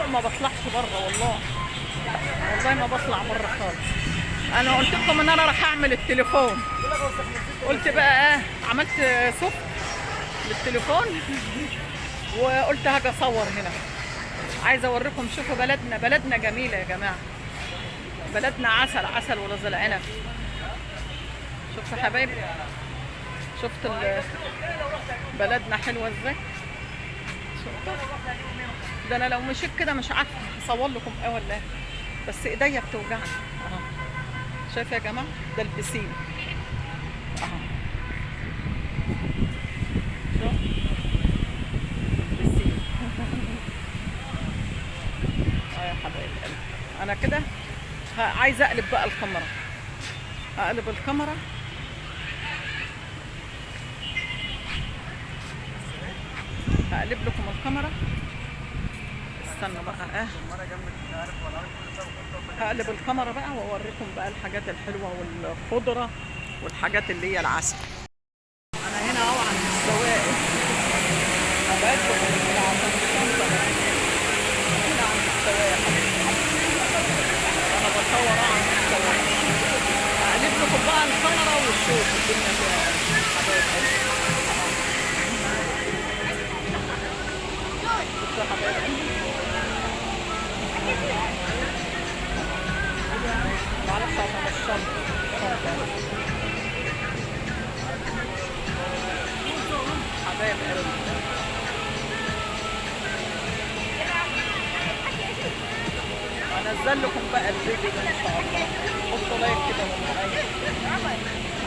ما بطلعش بره والله. والله ما بطلع بره خالص. انا قلت لكم ان انا راح اعمل التليفون. قلت بقى عملت سوفت للتليفون وقلت هاجي اصور هنا. عايزه اوريكم. شوفوا بلدنا، بلدنا جميله يا جماعه. بلدنا عسل عسل ورز العنب. شفتوا يا حبايبي؟ شفت بلدنا حلوه ازاي؟ شفتوا؟ ده انا لو مشيت كده مش عارفه هصور لكم ايه ولا ايه، بس ايديا بتوجعني اهو. شايف يا جماعه؟ ده البسين اهو. شوف البسين. اه يا حبايبي قلبي. انا كده عايزه اقلب بقى الكاميرا. اقلب الكاميرا. هقلب لكم الكاميرا. استنوا بقى هقلب الكاميرا بقى واوريكم بقى الحاجات الحلوه والخضره والحاجات اللي هي العسل. انا هنا اهو عند السواق. هبعتكم عشان الشنطه هنا عند السواق. انا بصور عند السواق. هقلب لكم بقى الكاميرا وشوف الدنيا فيها حبايب. بصوا يا حبايبي. معلش عشان الشنطة. حبايب قلبي. هنزل لكم بقى الفيديو ده ان شاء الله. حطوا لايك كده ومعايا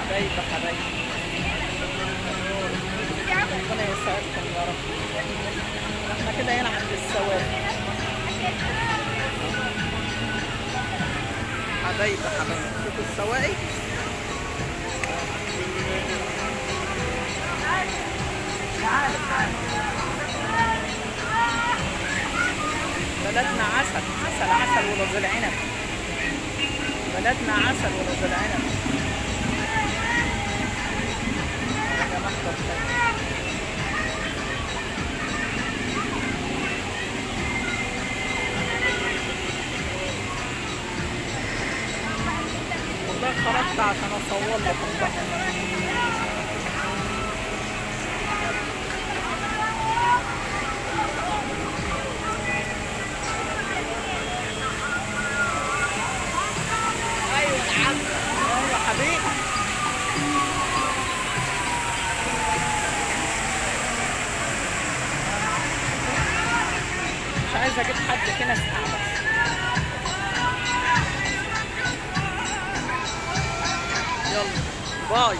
حبايب حبايب. ربنا يسعدكم يا رب. احنا كده هنا عند السواق حبايب حبايب. شوفوا السواقي. بلدنا عسل عسل عسل ورز العنب. بلدنا عسل ورز العنب يا جماعة. والله خرجت عشان اصور لكم بقى. ايوه حبيبي. مش عايزه اجيب حد كده ساعه بس. يلا باي.